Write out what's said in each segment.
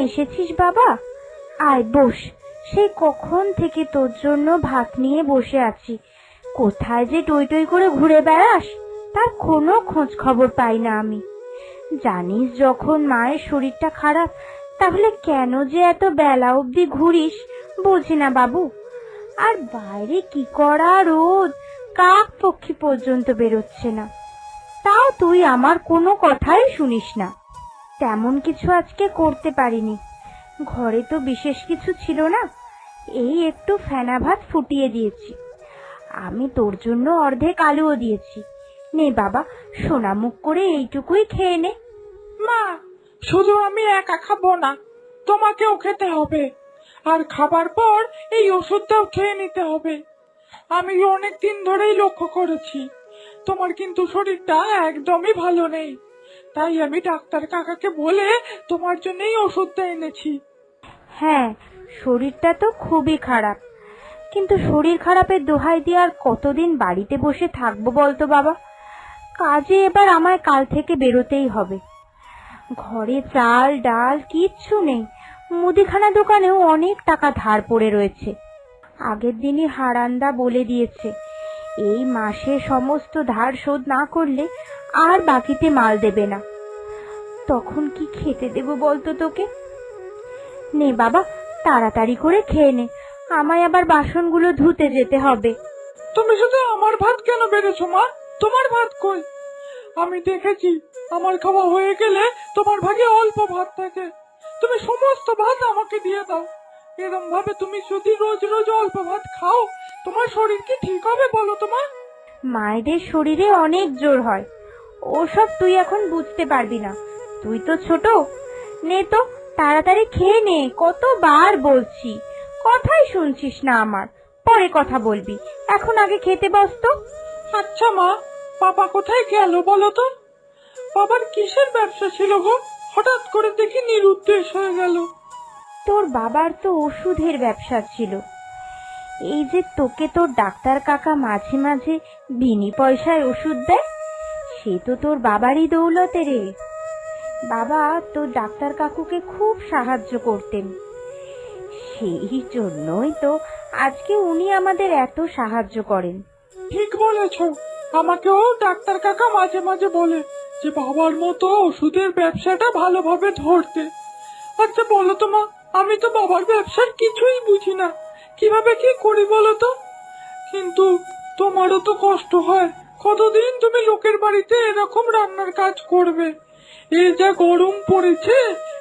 এসেছিস বাবা? আয় বস। সেই কখন থেকে তোর জন্য ভাত নিয়ে বসে আছি। কোথায় যে টই টই করে ঘুরে বেড়াস তার কোনো খোঁজ খবর পাই না আমি। জানিস যখন মায়ের শরীরটা খারাপ, তাহলে কেন যে এত বেলা অবধি ঘুরিস বুঝি না বাবু। আর বাইরে কি করা রোদ, কাক পক্ষী পর্যন্ত বেরোচ্ছে না। তাও তুই আমার কোনো কথাই শুনিস না। তেমন কিছু আজকে করতে পারিনি। ঘরে তো বিশেষ কিছু ছিল না, এই একটু ফেনা ভাত ফুটিয়ে দিয়েছি। আমি তোর জন্য অর্ধেক আলুও দিয়েছি। নে বাবা, সোনা মুখ করে এইটুকুই খেয়ে নে। মা, শুধু আমি একা খাবো না, তোমাকেও খেতে হবে। আর খাবার পর এই ওষুধটাও খেয়ে নিতে হবে। আমি অনেক দিন ধরেই লক্ষ্য করেছি তোমার কিন্তু শরীরটা একদমই ভালো নেই। তাই আমি ডাক্তার কাকাকে বলে তোমার জন্যই ওষুধটা এনেছি। হ্যাঁ, শরীরটা তো খুবই খারাপ, কিন্তু শরীর খারাপের দোহাই দিয়ে আর কতদিন বাড়িতে বসে থাকবো বলতো বাবা? কাজে এবার আমায় কাল থেকে বেরোতেই হবে। ঘরে চাল ডাল কিচ্ছু নেই। মুদিখানা দোকানেও অনেক টাকা ধার পড়ে রয়েছে। আগের দিনই হারান্দা বলে দিয়েছে, এই মাসে সমস্ত ধার শোধ না করলে আর বাকিতে মাল দেবে না। তখন কি খেতে দেবো বলতো তোকে? নে বাবা, তাড়াতাড়ি করে খেয়ে নে, আমায় আবার বাসনগুলো ধুতে যেতে হবে। তুমি শুধু আমার ভাত কেন বেড়েছো মা? তোমার ভাত কই? আমি দেখেছি আমার খাওয়া হয়ে গেলে তোমার ভাগে অল্প ভাত থাকে, তুমি সমস্ত ভাত আমাকে দিয়ে দাও। এরকম ভাবে তুমি যদি রোজ রোজ অল্প ভাত খাও, তোমার শরীর কি ঠিক হবে বলো তো মা? মায়েদের শরীরে অনেক জোর হয়, ওসব তুই এখন বুঝতে পারবি না, তুই তো ছোট। নে তো, তাড়াতাড়ি খেয়ে নে, কতবার বলছি, কথাই শুনছিস না আমার। পরে কথা বলবি, এখন আগে খেতে বস তো। আচ্ছা মা, বাবা কোথায় গেল বলো তো? বাবার কিসের ব্যবসা ছিল গো? হঠাৎ করে দেখি নিরুদ্দেশ হয়ে গেল। তোর বাবার তো ওষুধের ব্যবসা ছিল। এই যে তোকে তোর ডাক্তার কাকা মাঝে মাঝে বিনি পয়সায় ওষুধ দেয়, সে তো তোর বাবারই দৌলতে রে। বাবা তোর ডাক্তার কাকুকে খুব সাহায্য করতেন, সেই জন্যই তো আজকে উনি আমাদের এত সাহায্য করেন। ঠিক বলেছ, আমাকেও ডাক্তার কাকা মাঝে মাঝে বলে যে বাবার মতো ওষুধের ব্যবসাটা ভালোভাবে ধরতে। আচ্ছা বলো তো মা, আমি তো বাবার ব্যবসার কিছুই বুঝি না, কিভাবে কি করি বলো তো? কিন্তু তোমারও তো কষ্ট হয়, কতদিন তুমি লোকের বাড়িতে এরকম রান্নার কাজ করবে? এই যা গরম পড়েছে,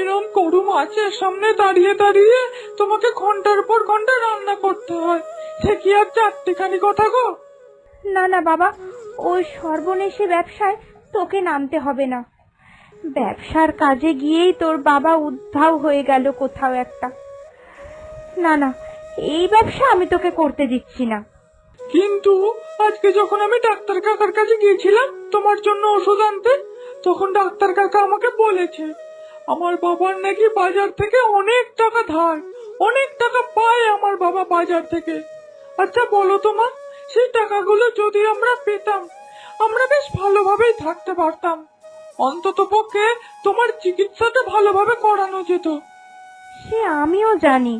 এরকম গরম আছে সামনে দাঁড়িয়ে দাঁড়িয়ে তোমাকে ঘন্টার পর ঘন্টা রান্না করতে হয়, সে কি আর চারটেখানি কথা গো? না না বাবা, ওই সর্বনেশে ব্যবসায় তোকে নামতে হবে না। ব্যবসার কাজে গিয়েই তোর বাবা উদ্ধাও হয়ে গেল কোথাও একটা। না না, এই ব্যবসা আমি তোকে করতে দিচ্ছি না। কিন্তু আজকে যখন আমি ডাক্তার কাকার কাছে গিয়েছিলাম তোমার জন্য ওষুধ আনতে, তখন ডাক্তার কাকা আমাকে বলেছে আমার বাবার নাকি বাজার থেকে অনেক টাকা ধার, অনেক টাকা পায় আমার বাবা বাজার থেকে। আচ্ছা বলো তো মা, সেই টাকাগুলো যদি আমরা পেতাম, আমরা বেশ ভালোভাবেই থাকতে পারতাম। অন্তত পক্ষে তোমার চিকিৎসাটা ভালোভাবে করানো যেত। সে আমিও জানি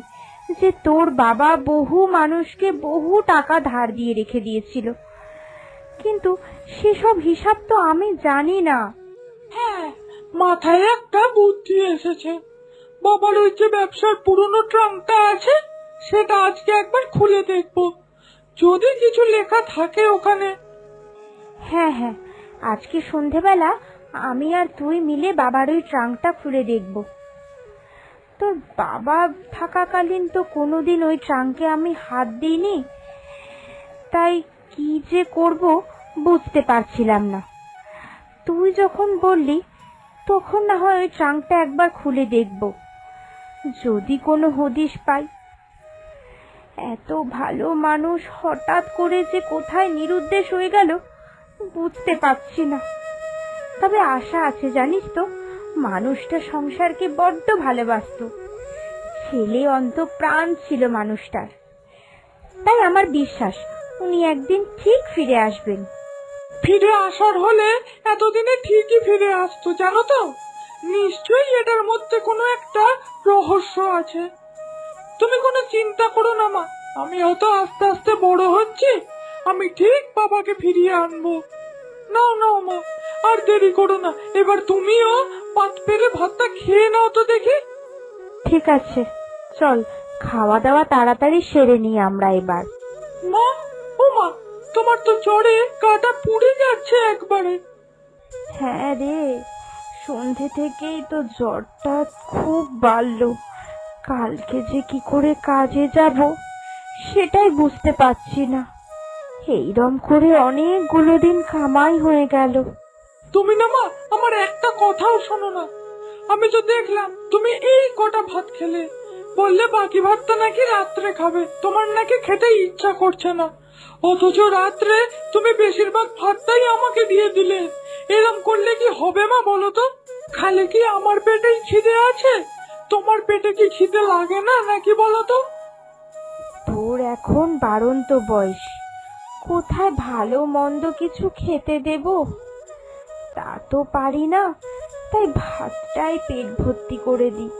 যে তোর বাবা বহু মানুষকে বহু টাকা ধার দিয়ে রেখে দিয়েছিল, কিন্তু সেসব হিসাব তো আমি জানি না। হ্যাঁ, মাথায় একটা বুদ্ধি এসেছে। বাবার ওই যে ব্যবসার পুরনো ট্রাঙ্কটা আছে, সেটা আজকে একবার খুলে দেখবো, যদি কিছু লেখা থাকে ওখানে। হ্যাঁ হ্যাঁ, আজকে সন্ধেবেলা আমি আর তুই মিলে বাবার ওই ট্রাঙ্কটা খুলে দেখব। তোর বাবা থাকাকালীন তো কোনোদিন ওই ট্রাঙ্কে আমি হাত দিইনি, তাই কি যে করব বুঝতে পারছিলাম না। তুই যখন বললি তখন না হয় ওই ট্রাঙ্কটা একবার খুলে দেখব, যদি কোনো হদিশ পাই। এত ভালো মানুষ হঠাৎ করে যে কোথায় নিরুদ্দেশ হয়ে গেল বুঝতে পারছি না। তবে আশা আছে, জানিস তো, মানুষটা সংসারকে বড্ড ভালোবাসতো, ছেলে অন্তঃপ্রাণ ছিল মানুষটার। তাই আমার বিশ্বাস উনি একদিন ঠিক ফিরে আসবেন। ফিরে আসার হলে এতদিনে ঠিকই ফিরে আসতো জানো তো। নিশ্চয়ই এটার মধ্যে কোনো একটা রহস্য আছে। তুমি কোনো চিন্তা করো না মা, আমি অত আস্তে আস্তে বড় হচ্ছি, আমি ঠিক বাবাকে ফিরিয়ে আনবো। নাও নাও মা, আর দেরি করো না, এবার তুমিও পাত পেরে ভাতটা খেয়ে নাও তো দেখি। ঠিক আছে, চল খাওয়া দাওয়া তাড়াতাড়ি সেরে নিই আমরা এবার। মা, ও মা, তোমার তো জ্বরে গাটা পুড়ে যাচ্ছে একবারে। হ্যাঁ রে, সন্ধে থেকেই তো জ্বরটা খুব বাড়লো। কালকে যে কি করে কাজে যাব সেটাই বুঝতে পারছি না। এইরম করে অনেকগুলো দিন কামাই হয়ে গেল। তুমি না মা আমার একটা কথাও শোনো না। আমি তো দেখলাম তুমি এই কটা ভাত খেলে, বললে বাকি ভাতটা নাকি রাত্রে খাবে, তোমার নাকি খেতে ইচ্ছা করছে না, অথচ রাত্রে তুমি বেশিরভাগ ভাতটাই আমাকে দিয়ে দিলে। এরম করলে কি হবে মা বলো তো? খালি কি আমার পেটেই খিদে আছে? তোমার পেটে কি খিদে লাগে না নাকি বলো তো? তোর এখন বাড়ন্ত বয়স, কোথায় ভালো মন্দ কিছু খেতে দেব? তা তো পারি না, তাই ভাতটাই পেট ভর্তি করে দিই।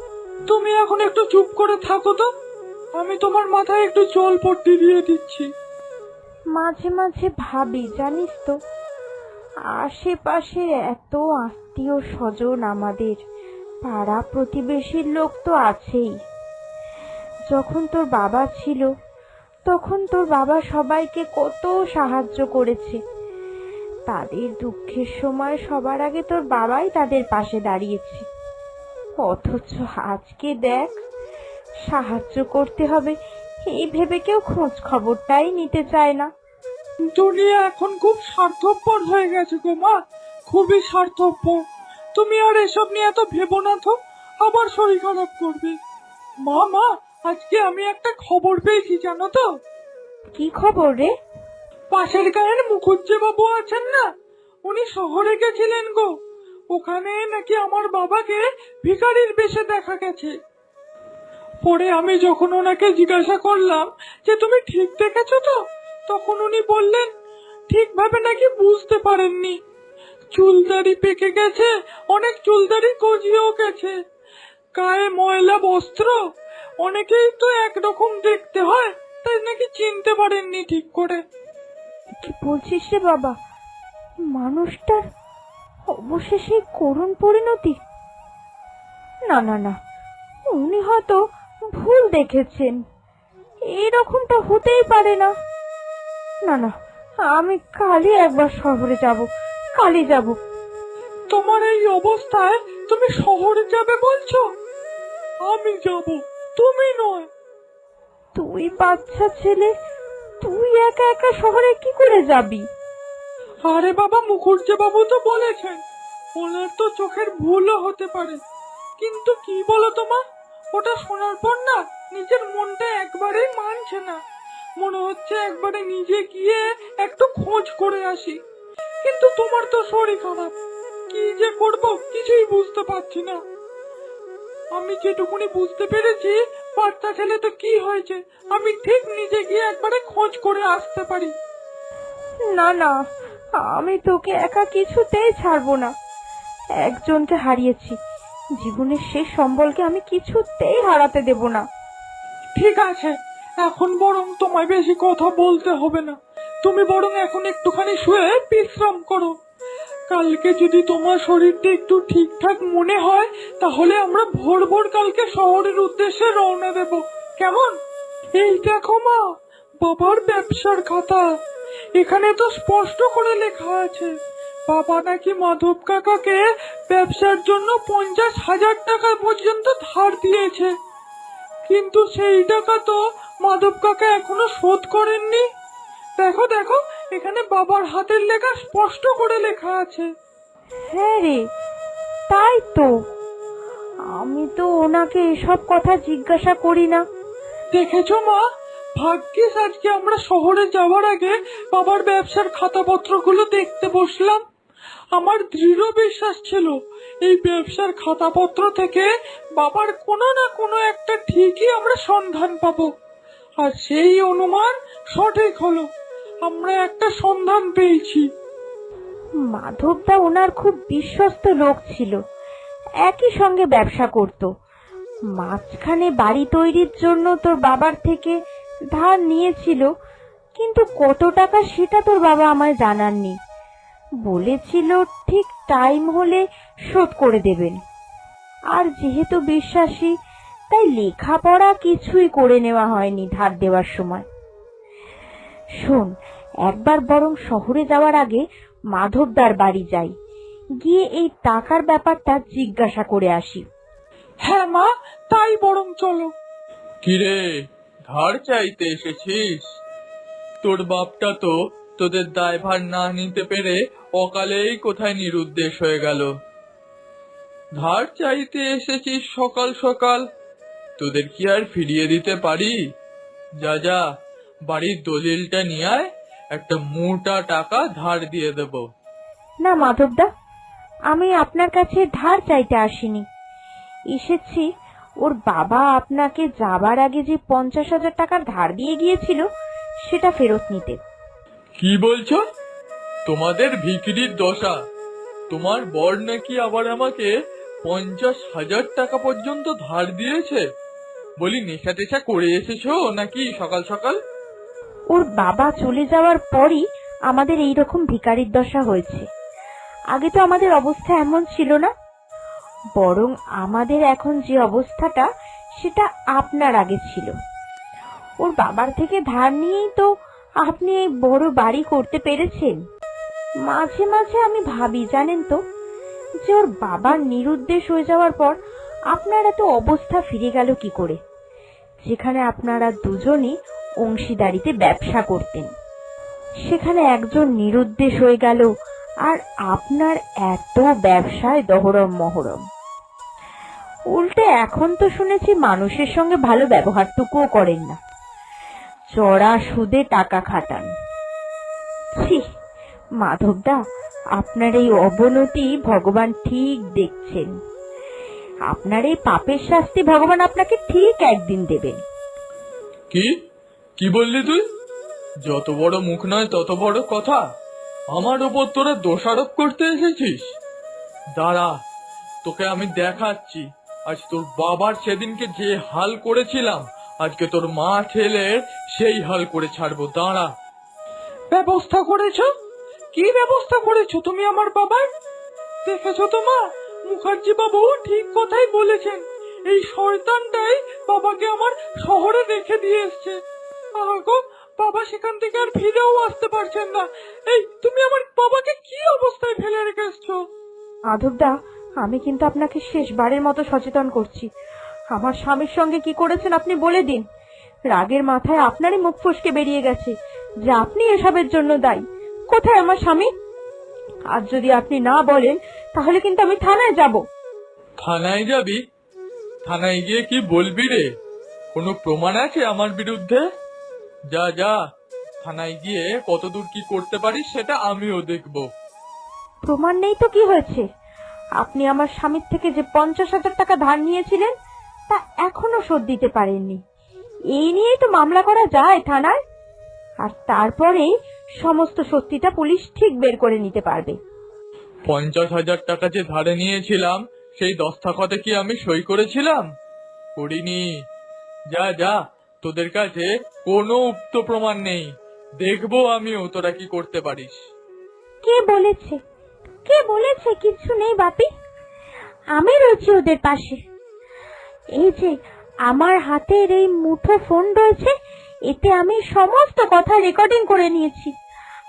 তুমি এখন একটু চুপ করে থাকো তো, আমি তোমার মাথায় একটু জল পট্টি দিয়ে দিচ্ছি। মাঝে মাঝে ভাবি জানিস তো, আশেপাশে এত আত্মীয় স্বজন, আমাদের পাড়া প্রতিবেশীর লোক তো আছেই। যখন তোর বাবা ছিল তখন তোর বাবা সবাইকে কত সাহায্য করেছে। তাদের দুঃখের সময় সবার আগে তোর বাবাই তাদের পাশে দাঁড়িয়েছে। অথচ আজকে দেখ, সাহায্য করতে হবে এই ভেবে কেউ খোঁজ খবরটাই নিতে চায় না। দুনিয়া এখন খুব স্বার্থপর হয়ে গেছে গো মা, খুবই স্বার্থপর। তুমি আর এসব নিয়ে এত ভেবো না তো, আবার শরীর খারাপ করবে। মা মা, আজকে আমি একটা খবর পেয়েছি জানো তো? কি খবর রে? পাশের গায়ের মুখুজ্জে বাবু আছেন না, উনি শহরে গেছিলেন গো। ওখানে নাকি আমার বাবাকে ভিখারির বেশে দেখা গেছে। পরে আমি যখন ওনাকে জিজ্ঞাসা করলাম যে তুমি ঠিক দেখেছো তো, তখন উনি বললেন ঠিকভাবে নাকি বুঝতে পারেননি। চুলদাড়ি পেকে গেছে, অনেক চুলদাড়ি গজিয়েও গেছে, গায়ে ময়লা বস্ত্র, অনেকেই তো একরকম দেখতে হয়, তাই নাকি চিনতে পারেননি ঠিক করে। কি বলছিস রে বাবা? মানুষটার অবশেষে করুণ পরিণতি? না না না, উনি হয়তো ভুল দেখেছেন, এরকমটা হতেই পারে না। না না, আমি কালই একবার শহরে যাব, কালই যাব। তোমার এই অবস্থায় তুমি শহরে যাবে বলছো? আমি যাব, তুমি নয়। তুই বাচ্চা ছেলে, তুই একা একা শহরে কি করে যাবি? আরে বাবা, মুখুজ্জে বাবু তো বলেছেন ওনার তো চোখের ভুলও হতে পারে, কিন্তু কি বলো তোমা, ওটা শোনার পর না নিজের মনটা একবারেই মানছে না। মনে হচ্ছে একবারে নিজে গিয়ে একটু খোঁজ করে আসি, কিন্তু তোমার তো শরীর খারাপ, কি যে করব কিছুই বুঝতে পারছি না। আমি যেটুকুনি বুঝতে পেরেছি, বাচ্চা ছেলে তো কি হয়েছে, আমি ঠিক নিজে গিয়ে একবারে খোঁজ করে আসতে পারি। না না, আমি তোকে একা কিছুতেই ছাড়বো না। একজনকে হারিয়েছি, জীবনের শেষ সম্বলকে আমি কিছুতেই হারাতে দেব না। ঠিক আছে, এখন বরং তোমায় বেশি কথা বলতে হবে না, তুমি বরং এখন একটুখানি শুয়ে বিশ্রাম করো। কালকে যদি তোমার শরীরটা একটু ঠিকঠাক মনে হয়, তাহলে আমরা ভোর ভোর কালকে শহরের উদ্দেশ্যে রওনা দেব, কেমন? এই দেখো মা, বাবার ব্যবসার খাতা, এখানে তো স্পষ্ট করে লেখা আছে বাবা নাকি মাধব কাকাকে ব্যবসার জন্য 50,000 টাকা পর্যন্ত ধার দিয়েছে, কিন্তু সেই টাকা তো মাধব কাকা এখনো শোধ করেননি। দেখো দেখো, এখানে বাবার হাতের লেখা স্পষ্ট করে লেখা আছে। হ্যাঁ রে, তাই তো। আমি তো ওনাকে এসব কথা জিজ্ঞাসা করি না। দেখেছো মা, ভাগ্যিস আজকে আমরা শহরে যাওয়ার আগে বাবার ব্যবসার খাতাপত্রগুলো দেখতে বসলাম। আমার দৃঢ় বিশ্বাস ছিল এই ব্যবসার খাতাপত্র থেকে বাবার কোনো না কোনো একটা ঠিকই আমরা সন্ধান পাবো, আর সেই অনুমান সঠিক হলো, আমরা একটা সন্ধান পেয়েছি। মাধবদা ওনার খুব বিশ্বস্ত লোক ছিল, একই সঙ্গে ব্যবসা করত। মাঝখানে বাড়ি তৈরির জন্য তোর বাবার থেকে ধার নিয়েছিল, কিন্তু কত টাকা সেটা তোর বাবা আমায় জানাননি। বলেছিল ঠিক টাইম হলে শোধ করে দেবেন। আর যেহেতু বিশ্বাসী, তাই লেখাপড়া কিছুই করে নেওয়া হয়নি ধার দেওয়ার সময়। শোন, একবার বরং শহরে যাওয়ার আগে মাধবদার বাড়ি যাই, গিয়ে এই টাকার ব্যাপারটা জিজ্ঞাসা করে আসি। হ্যাঁ মা, তাই বরং চলো। কিরে, ধার চাইতে এসেছিস? তোর বাপটা তো তোদের দায়ভার না নিতে পেরে অকালেই কোথায় নিরুদ্দেশ হয়ে গেল। ধার চাইতে এসেছিস সকাল সকাল, তোদের কি আর ফিরিয়ে দিতে পারি? যা যা, বাড়ির দলিলটা নিয়ে আয়, একটা মোটা টাকা ধার দিয়ে দেব। না মাধবদা, আমি আপনার কাছে ধার চাইতে আসিনি। এসেছি ওর বাবা আপনাকে যাবার আগে যে 50,000 টাকা ধার দিয়ে গিয়েছিল সেটা ফেরত নিতে। কি বলছো? তোমাদের ভিখিরির দশা। তোমার বর নাকি আবার আমাকে 50,000 টাকা পর্যন্ত ধার দিয়েছে? বলি, নেশা টেশা করে এসেছো নাকি সকাল সকাল? ওর বাবা চলে যাওয়ার পরই আমাদের এই রকম ভিখারির দশা হয়েছে। আগে তো আমাদের অবস্থা এমন ছিল না, বরং আমাদের এখন যে অবস্থাটা সেটা আপনার আগে ছিল। ওর বাবার থেকে ধার নিয়েই তো আপনি এই বড় বাড়ি করতে পেরেছেন। মাঝে মাঝে আমি ভাবি, জানেন তো, যে ওর বাবার নিরুদ্দেশ হয়ে যাওয়ার পর আপনার এত অবস্থা ফিরে গেল কি করে, যেখানে আপনারা দুজনই অংশীদারিতে ব্যবসা করতেন। সেখানে একজন নিরুদ্দেশ হয়ে গেল, আর আপনার এত ব্যবসায় দহরম মহরম। উল্টে এখন তো শুনেছি মানুষের সঙ্গে ভালো ব্যবহারটুকুও করেন না, চড়া সুদে টাকা খাটান। ছি মাধবদা, আপনার এই অবনতি ভগবান ঠিক দেখছেন। আপনার এই পাপের শাস্তি ভগবান আপনাকে ঠিক একদিন দেবেন। কি কি বললি তুই? যত বড় মুখ নয় তত বড় কথা। আমার ওপর তোরা দোষারোপ করতে এসেছিস? দাঁড়া, তোকে আমি দেখাচ্ছি। আজ তোর বাবার সেদিনকে যে হাল করেছিলাম, আজকে তোর মা ছেলের সেই হাল করে ছাড়বো। দাঁড়া। ব্যবস্থা করেছো? কি ব্যবস্থা করেছো তুমি আমার বাবার? দেখেছো তো মা, মুখার্জি বাবু ঠিক কথাই বলেছেন। এই শয়তানটাই বাবাকে আমার শহরে রেখে দিয়ে এসছে। আগো, বাবা সেখান থেকে আর ফিরেও আসতে পারছেন না। এই তুমি আমার বাবাকে কি অবস্থায় ফেলে রেখে এসছো? মাধবদা, আমি কিন্তু আপনাকে শেষবারের মতো সচেতন করছি। আমার স্বামীর সঙ্গে কি করেছেন আপনি বলে দিন। রাগের মাথায় আপনারই মুখ ফসকে বেরিয়ে গেছে যে আপনি এসবের জন্য দায়ী। কোথায় আমার স্বামী? আজ যদি আপনি না বলেন তাহলে কিন্তু আমি থানায় যাব। থানায় যাবি? থানায় গিয়ে কি বলবি রে? কোনো প্রমাণ আছে আমার বিরুদ্ধে? যা যা, থানায় গিয়ে কতদূর কি করতে পারিস সেটা আমিও দেখব। প্রমাণ নেই তো কি হয়েছে? আপনি আমার স্বামীর থেকে যে 50,000 টাকা ধার নিয়েছিলেন তা এখনো শোধ দিতে পারেননি। এই নিয়েই তো মামলা করা যায় থানায়, আর তারপরে সমস্ত সত্যিটা পুলিশ ঠিক বের করে নিতে পারবে। 50,000 টাকা যে ধারে নিয়েছিলাম, সেই দস্তখতে কি আমি সই করেছিলাম? করিনি। যা যা, তোদের কাছে কোনো উক্ত প্রমাণ নেই। দেখবো আমিও তোরা কি করতে পারিস। কে বলেছে? কে বলেছে কিছু নেই বাপি? আমি রয়েছি ওদের পাশে। এই যে আমার হাতের এই মুঠো ফোন রয়েছে, এতে আমি সমস্ত কথা রেকর্ডিং করে নিয়েছি,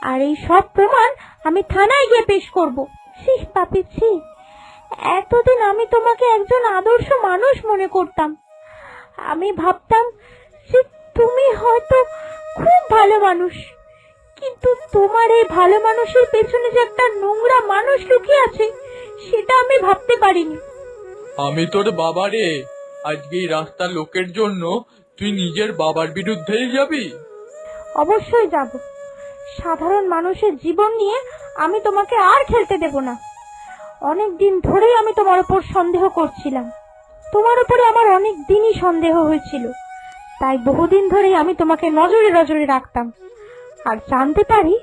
আর এই সব প্রমাণ আমি থানায় গিয়ে পেশ করব। ছি বাপি ছি, এতদিন আমি তোমাকে একজন আদর্শ মানুষ মনে করতাম। আমি ভাবতাম যে তুমি হয়তো খুব ভালো মানুষ, কিন্তু তোমার এই ভালো মানুষের পেছনে যে একটা নোংরা মানুষ লুকিয়ে আছে সেটা আমি ভাবতে পারিনি। আমি তোর বাবা রে। আজকে এই রাস্তার লোকের জন্য তুই নিজের বাবার বিরুদ্ধেই যাবি? অবশ্যই যাব। সাধারণ মানুষের জীবন নিয়ে আমি তোমাকে আর খেলতে দেব না। অনেক দিন ধরেই আমি তোমার উপর সন্দেহ করছিলাম। তোমার উপরে আমার অনেক দিনই সন্দেহ হয়েছিল, তাই বহুদিন ধরেই আমি তোমাকে নজরে নজরে রাখতাম। আর জানতে পারি